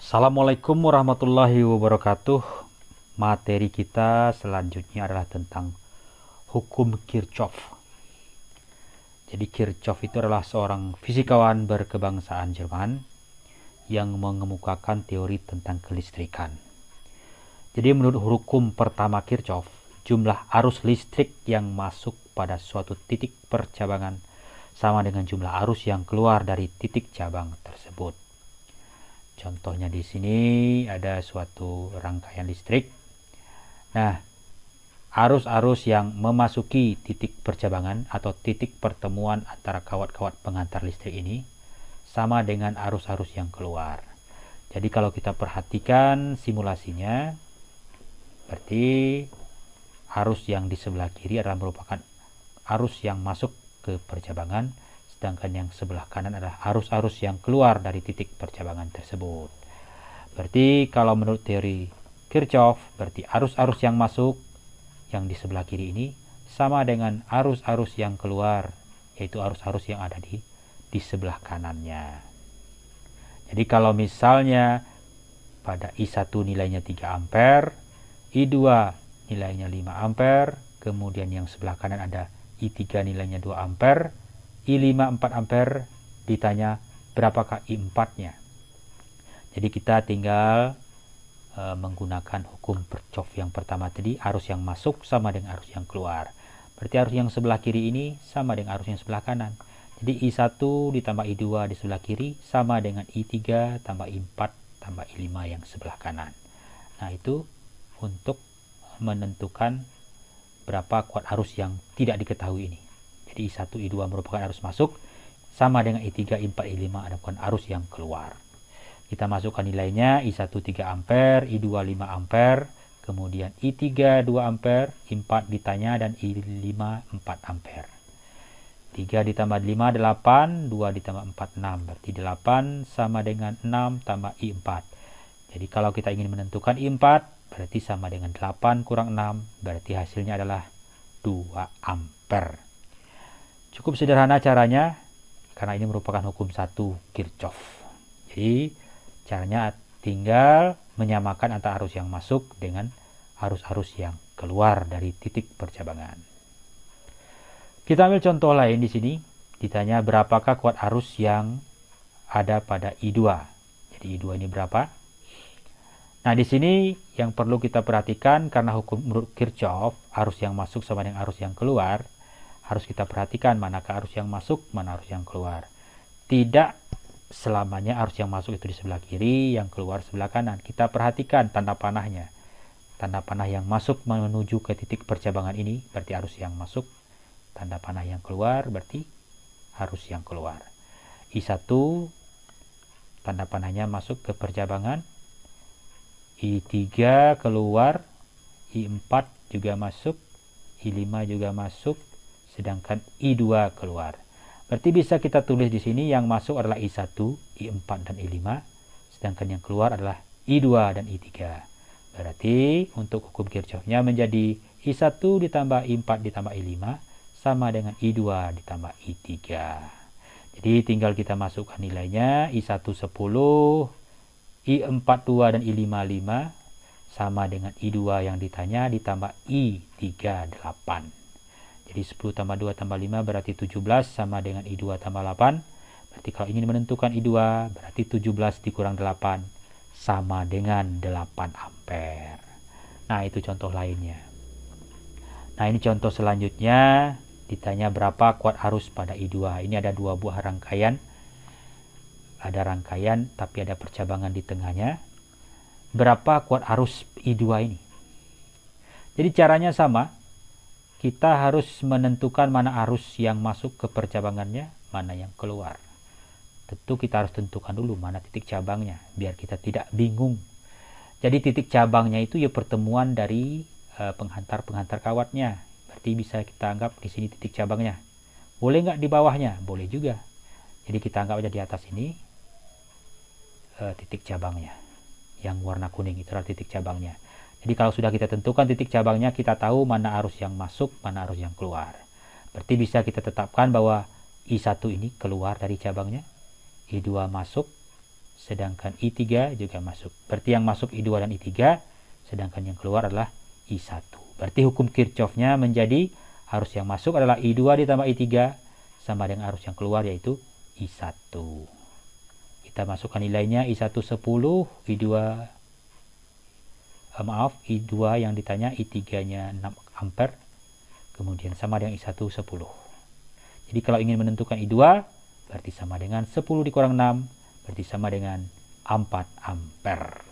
Assalamualaikum warahmatullahi wabarakatuh. Materi kita selanjutnya adalah tentang hukum Kirchhoff. Jadi Kirchhoff itu adalah seorang fisikawan berkebangsaan Jerman yang mengemukakan teori tentang kelistrikan. Jadi menurut hukum pertama Kirchhoff, jumlah arus listrik yang masuk pada suatu titik percabangan sama dengan jumlah arus yang keluar dari titik cabang tersebut. Contohnya di sini ada suatu rangkaian listrik. Nah, arus-arus yang memasuki titik percabangan atau titik pertemuan antara kawat-kawat pengantar listrik ini sama dengan arus-arus yang keluar. Jadi kalau kita perhatikan simulasinya, berarti arus yang di sebelah kiri adalah merupakan arus yang masuk ke percabangan, sedangkan yang sebelah kanan adalah arus-arus yang keluar dari titik percabangan tersebut. Berarti kalau menurut teori Kirchhoff, berarti arus-arus yang masuk yang di sebelah kiri ini sama dengan arus-arus yang keluar, yaitu arus-arus yang ada di sebelah kanannya. Jadi kalau misalnya pada I1 nilainya 3 ampere, I2 nilainya 5 ampere, kemudian yang sebelah kanan ada I3 nilainya 2 ampere, I5 4 ampere, ditanya berapakah I4-nya. Jadi kita tinggal menggunakan hukum Kirchhoff yang pertama tadi, arus yang masuk sama dengan arus yang keluar. Berarti arus yang sebelah kiri ini sama dengan arus yang sebelah kanan. Jadi I1 ditambah I2 di sebelah kiri sama dengan I3 tambah I4 tambah I5 yang sebelah kanan. Nah, itu untuk menentukan berapa kuat arus yang tidak diketahui ini. Jadi I1, I2 merupakan arus masuk, sama dengan I3, I4, I5 adalah arus yang keluar. Kita masukkan nilainya, I1 3 ampere, I2 5 ampere, kemudian I3 2 ampere, I4 ditanya, dan I5 4 ampere. 3 ditambah 5, 8, 2 ditambah 4, 6. Berarti 8 sama dengan 6 tambah I4. Jadi kalau kita ingin menentukan I4, berarti sama dengan 8 kurang 6, berarti hasilnya adalah 2 ampere. Cukup sederhana caranya, karena ini merupakan hukum 1 Kirchhoff. Jadi caranya tinggal menyamakan antara arus yang masuk dengan arus-arus yang keluar dari titik percabangan. Kita ambil contoh lain di sini. Ditanya berapakah kuat arus yang ada pada I2. Jadi I2 ini berapa? Nah, di sini yang perlu kita perhatikan, karena hukum menurut Kirchhoff, arus yang masuk sama dengan arus yang keluar, harus kita perhatikan manakah arus yang masuk, mana arus yang keluar. Tidak selamanya arus yang masuk itu di sebelah kiri, yang keluar sebelah kanan. Kita perhatikan tanda panahnya. Tanda panah yang masuk menuju ke titik percabangan ini berarti arus yang masuk. Tanda panah yang keluar berarti arus yang keluar. I1 tanda panahnya masuk ke percabangan. I3 keluar. I4 juga masuk. I5 juga masuk. Sedangkan I2 keluar. Berarti bisa kita tulis di sini yang masuk adalah I1, I4 dan I5, sedangkan yang keluar adalah I2 dan I3. Berarti untuk hukum Kirchhoff-nya menjadi I1 ditambah I4 ditambah I5 sama dengan I2 ditambah I3. Jadi tinggal kita masukkan nilainya, I1 10, I4 2 dan I5 5 sama dengan I2 yang ditanya ditambah I3 8. Jadi 10 tambah 2 tambah 5 berarti 17 sama dengan I2 tambah 8. Berarti kalau ingin menentukan I2 berarti 17 dikurang 8 sama dengan 8 ampere. Nah, itu contoh lainnya. Nah, ini contoh selanjutnya. Ditanya berapa kuat arus pada I2. Ini ada 2 buah rangkaian. Ada rangkaian tapi ada percabangan di tengahnya. Berapa kuat arus I2 ini? Jadi caranya sama. Kita harus menentukan mana arus yang masuk ke percabangannya, mana yang keluar. Tentu kita harus tentukan dulu mana titik cabangnya, biar kita tidak bingung. Jadi titik cabangnya itu ya pertemuan dari penghantar-penghantar kawatnya. Berarti bisa kita anggap di sini titik cabangnya. Boleh nggak di bawahnya? Boleh juga. Jadi kita anggap aja di atas ini titik cabangnya. Yang warna kuning itu adalah titik cabangnya. Jadi kalau sudah kita tentukan titik cabangnya, kita tahu mana arus yang masuk, mana arus yang keluar. Berarti bisa kita tetapkan bahwa I1 ini keluar dari cabangnya, I2 masuk, sedangkan I3 juga masuk. Berarti yang masuk I2 dan I3, sedangkan yang keluar adalah I1. Berarti hukum Kirchhoff-nya menjadi arus yang masuk adalah I2 ditambah I3 sama dengan arus yang keluar yaitu I1. Kita masukkan nilainya I1 10, I2 yang ditanya I3-nya 6 ampere, kemudian sama dengan I1 10. Jadi kalau ingin menentukan I2, berarti sama dengan 10 dikurang 6, berarti sama dengan 4 ampere.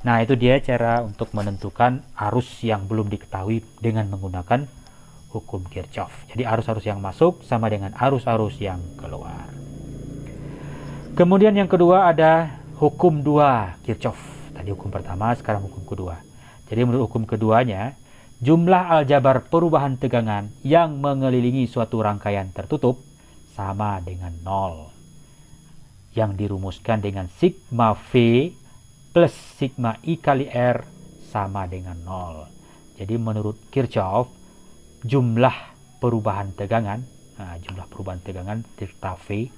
Nah, itu dia cara untuk menentukan arus yang belum diketahui dengan menggunakan hukum Kirchhoff. Jadi arus-arus yang masuk sama dengan arus-arus yang keluar. Kemudian yang kedua ada hukum 2 Kirchhoff. Tadi hukum pertama, sekarang hukum kedua. Jadi menurut hukum keduanya, jumlah aljabar perubahan tegangan yang mengelilingi suatu rangkaian tertutup sama dengan 0. Yang dirumuskan dengan sigma V plus sigma I kali R sama dengan 0. Jadi menurut Kirchhoff, jumlah perubahan tegangan, jumlah perubahan tegangan delta V,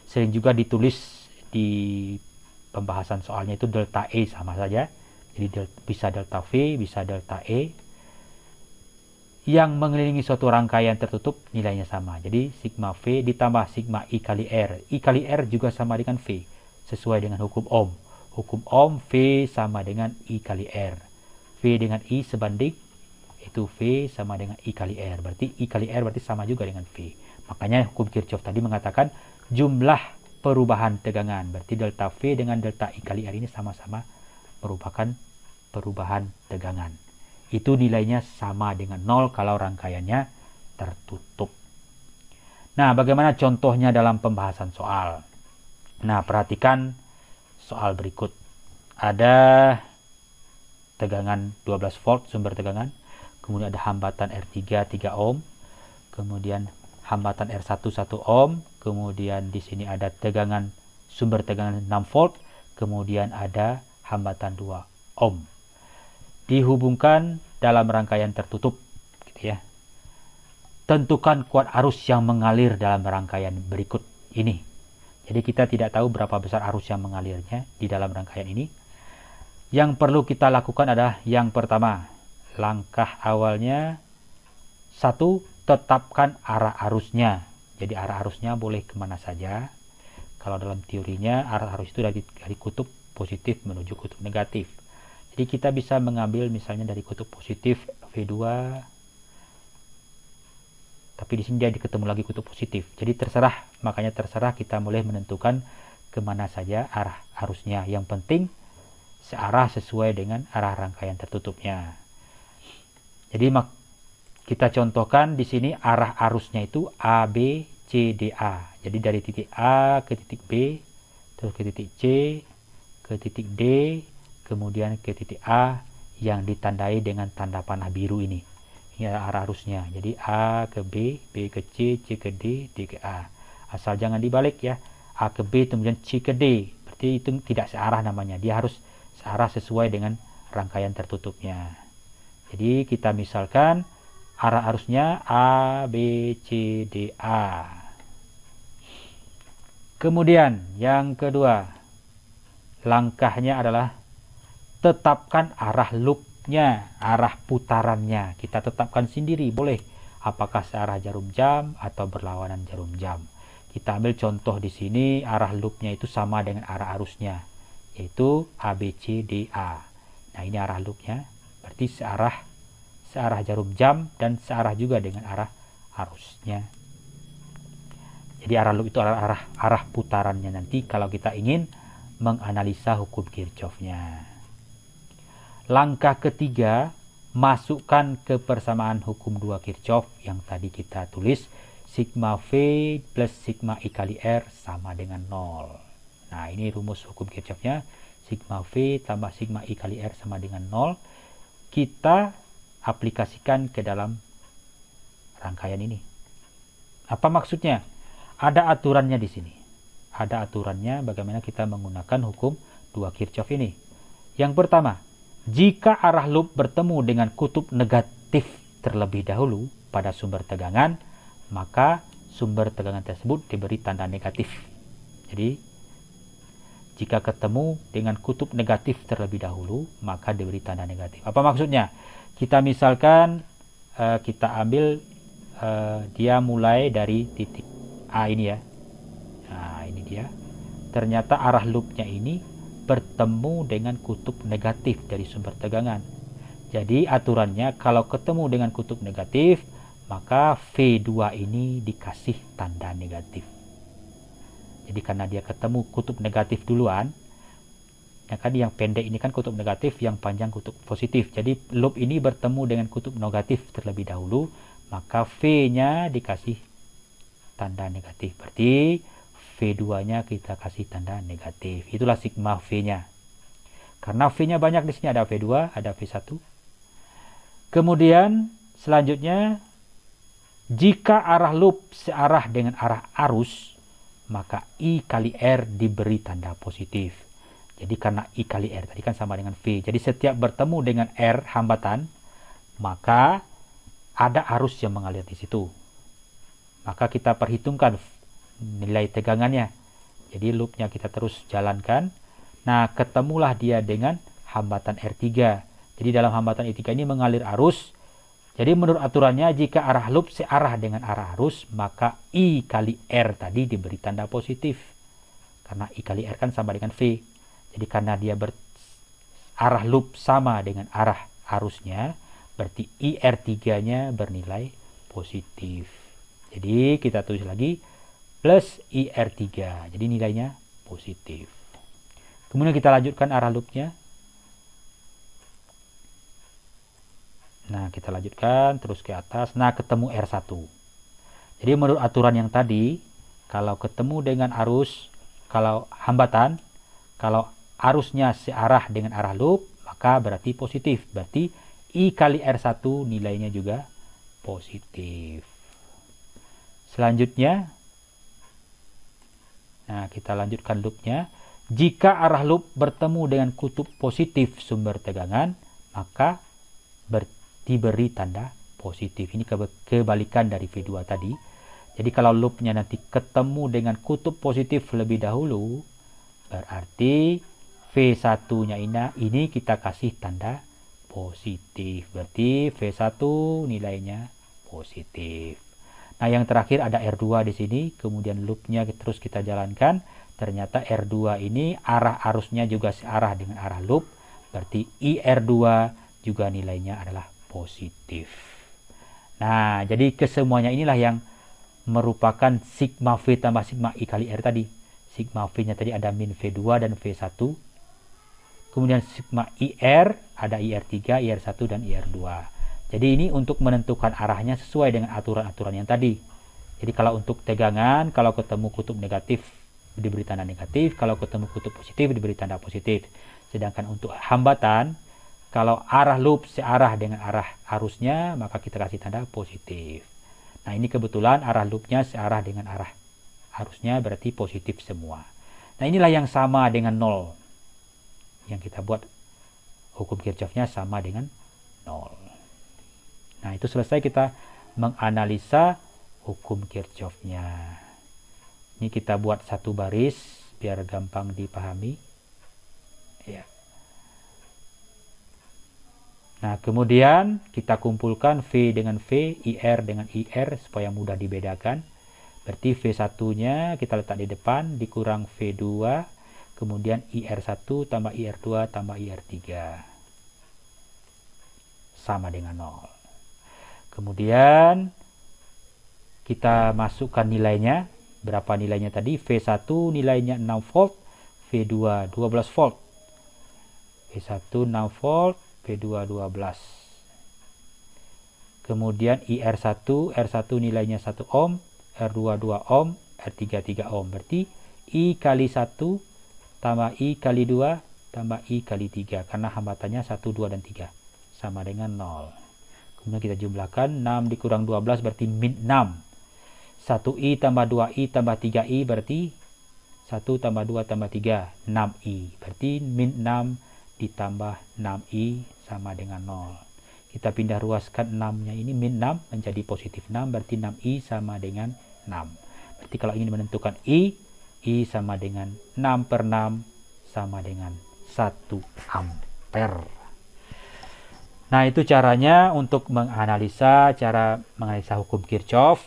sering juga ditulis di pembahasan soalnya itu delta E sama saja. Jadi bisa delta V, bisa delta E. Yang mengelilingi suatu rangkaian tertutup nilainya sama. Jadi sigma V ditambah sigma I kali R. I kali R juga sama dengan V, sesuai dengan hukum Ohm. Hukum Ohm V sama dengan I kali R. V dengan I sebanding, itu V sama dengan I kali R. Berarti I kali R berarti sama juga dengan V. Makanya hukum Kirchhoff tadi mengatakan jumlah perubahan tegangan. Berarti delta V dengan delta I kali R ini sama-sama merupakan perubahan tegangan. Itu nilainya sama dengan 0 kalau rangkaiannya tertutup. Nah, bagaimana contohnya dalam pembahasan soal? Nah, perhatikan soal berikut. Ada tegangan 12 volt sumber tegangan, kemudian ada hambatan R3 3 ohm, kemudian hambatan R1 1 ohm, kemudian di sini ada tegangan sumber tegangan 6 volt, kemudian ada hambatan 2 ohm. Dihubungkan dalam rangkaian tertutup gitu ya. Tentukan kuat arus yang mengalir dalam rangkaian berikut ini. Jadi kita tidak tahu berapa besar arus yang mengalirnya di dalam rangkaian ini. Yang perlu kita lakukan adalah yang pertama, langkah awalnya 1, tetapkan arah arusnya. Jadi arah arusnya boleh kemana saja. Kalau dalam teorinya arah arus itu dari kutub positif menuju kutub negatif. Jadi kita bisa mengambil misalnya dari kutub positif V2, tapi di sini dia ketemu lagi kutub positif. Jadi terserah, makanya terserah kita boleh menentukan kemana saja arah arusnya. Yang penting searah sesuai dengan arah rangkaian tertutupnya. Jadi kita contohkan di sini arah arusnya itu A, B, C, D, A. Jadi dari titik A ke titik B, terus ke titik C, ke titik D, kemudian ke titik A yang ditandai dengan tanda panah biru ini. Ini arah arusnya. Jadi A ke B, B ke C, C ke D, D ke A. Asal jangan dibalik ya. A ke B kemudian C ke D. Berarti itu tidak searah namanya. Dia harus searah sesuai dengan rangkaian tertutupnya. Jadi kita misalkan arah arusnya A, B, C, D, A. Kemudian yang kedua, langkahnya adalah tetapkan arah loopnya, arah putarannya. Kita tetapkan sendiri, boleh. Apakah searah jarum jam atau berlawanan jarum jam. Kita ambil contoh di sini, arah loopnya itu sama dengan arah arusnya, yaitu A, B, C, D, A. Nah ini arah loopnya, berarti searah jarum jam dan searah juga dengan arah arusnya. Jadi arah loop itu arah putarannya nanti kalau kita ingin menganalisa hukum Kirchhoff-nya. Langkah ketiga, masukkan kebersamaan hukum 2 Kirchhoff yang tadi kita tulis, sigma V plus sigma I kali R sama dengan 0. Nah ini rumus hukum Kirchhoff-nya, sigma V tambah sigma I kali R sama dengan 0. Kita aplikasikan ke dalam rangkaian ini. Apa maksudnya? Ada aturannya di sini. Ada aturannya bagaimana kita menggunakan hukum 2 Kirchhoff ini. Yang pertama, jika arah loop bertemu dengan kutub negatif terlebih dahulu pada sumber tegangan, maka sumber tegangan tersebut diberi tanda negatif. Jadi, Jika ketemu dengan kutub negatif terlebih dahulu, maka diberi tanda negatif. Apa maksudnya? Kita misalkan kita ambil dia mulai dari titik A ini ya. Nah, ini dia. Ternyata arah loopnya ini bertemu dengan kutub negatif dari sumber tegangan. Jadi aturannya kalau ketemu dengan kutub negatif, maka V2 ini dikasih tanda negatif. Jadi karena dia ketemu kutub negatif duluan, ya kan, yang pendek ini kan kutub negatif, yang panjang kutub positif. Jadi loop ini bertemu dengan kutub negatif terlebih dahulu, maka V-nya dikasih tanda negatif. Berarti V2-nya kita kasih tanda negatif. Itulah sigma V-nya. Karena V-nya banyak, di sini ada V2, ada V1. Kemudian selanjutnya, jika arah loop searah dengan arah arus, maka I kali R diberi tanda positif. Jadi karena I kali R tadi kan sama dengan V. Jadi setiap bertemu dengan R hambatan, maka ada arus yang mengalir di situ. Maka kita perhitungkan nilai tegangannya. Jadi loopnya kita terus jalankan. Nah, ketemulah dia dengan hambatan R3. Jadi dalam hambatan R3 ini mengalir arus. Jadi menurut aturannya, jika arah loop searah dengan arah arus, maka I kali R tadi diberi tanda positif. Karena I kali R kan sama dengan V. Jadi karena dia arah loop sama dengan arah arusnya, berarti IR3-nya bernilai positif. Jadi kita tulis lagi plus IR3. Jadi nilainya positif. Kemudian kita lanjutkan arah loopnya. Nah, kita lanjutkan terus ke atas. Nah, ketemu R1. Jadi menurut aturan yang tadi, kalau ketemu dengan arus, kalau hambatan, kalau arusnya searah dengan arah loop, maka berarti positif. Berarti I kali R1 nilainya juga positif. Selanjutnya, nah kita lanjutkan loopnya. Jika arah loop bertemu dengan kutub positif sumber tegangan, maka diberi tanda positif. Ini kebalikan dari V2 tadi. Jadi kalau loopnya nanti ketemu dengan kutub positif lebih dahulu, berarti V1-nya ini kita kasih tanda positif. Berarti V1 nilainya positif. Nah, yang terakhir ada R2 di sini. Kemudian loopnya terus kita jalankan. Ternyata R2 ini arah arusnya juga searah dengan arah loop. Berarti IR2 juga nilainya adalah positif. Nah, jadi kesemuanya inilah yang merupakan sigma V tambah sigma I kali R tadi. Sigma V-nya tadi ada min V2 dan V1. Kemudian sigma IR, ada IR3, IR1, dan IR2. Jadi ini untuk menentukan arahnya sesuai dengan aturan-aturan yang tadi. Jadi kalau untuk tegangan, kalau ketemu kutub negatif diberi tanda negatif, kalau ketemu kutub positif diberi tanda positif. Sedangkan untuk hambatan, kalau arah loop searah dengan arah arusnya, maka kita kasih tanda positif. Nah, ini kebetulan arah loopnya searah dengan arah arusnya, berarti positif semua. Nah, inilah yang sama dengan 0. Yang kita buat hukum Kirchhoff-nya sama dengan 0. Nah, itu selesai kita menganalisa hukum Kirchhoff-nya. Ini kita buat satu baris biar gampang dipahami. Ya. Nah, kemudian kita kumpulkan V dengan V, IR dengan IR supaya mudah dibedakan. Berarti V1-nya kita letak di depan, dikurang V2, kemudian IR1 tambah IR2 tambah IR3. Sama dengan 0. Kemudian kita masukkan nilainya. Berapa nilainya tadi? V1 nilainya 6 volt, V2 12 volt. V1 6 volt, V2 12. Kemudian IR1, R1 nilainya 1 ohm, R2 2 ohm, R3 3 ohm. Berarti I kali 1 tambah I kali 2 tambah I kali 3. Karena hambatannya 1, 2, dan 3. Sama dengan 0. Kemudian kita jumlahkan. 6 dikurang 12 berarti min 6. 1I tambah 2I tambah 3I berarti 1 tambah 2 tambah 3. 6I. Berarti min 6 ditambah 6I sama dengan 0. Kita pindah ruaskan 6-nya ini min 6 menjadi positif 6. Berarti 6I sama dengan 6. Berarti kalau ingin menentukan I sama dengan 6 per 6 sama dengan 1 ampere. Nah, itu caranya untuk menganalisa hukum Kirchhoff.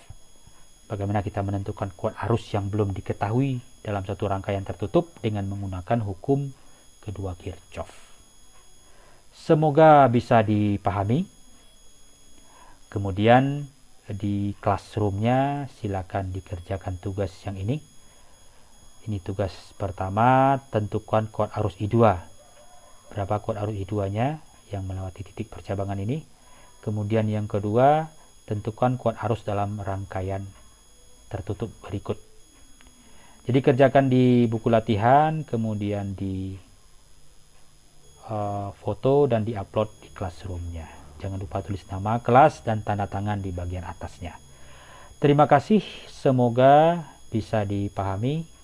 Bagaimana kita menentukan kuat arus yang belum diketahui dalam satu rangkaian tertutup dengan menggunakan hukum kedua Kirchhoff. Semoga bisa dipahami. Kemudian di classroom-nya silakan dikerjakan tugas yang ini. Ini tugas pertama, tentukan kuat arus I2. Berapa kuat arus I2-nya yang melewati titik percabangan ini. Kemudian yang kedua, tentukan kuat arus dalam rangkaian tertutup berikut. Jadi kerjakan di buku latihan, kemudian di foto dan diupload di classroom-nya. Jangan lupa tulis nama kelas dan tanda tangan di bagian atasnya. Terima kasih, semoga bisa dipahami.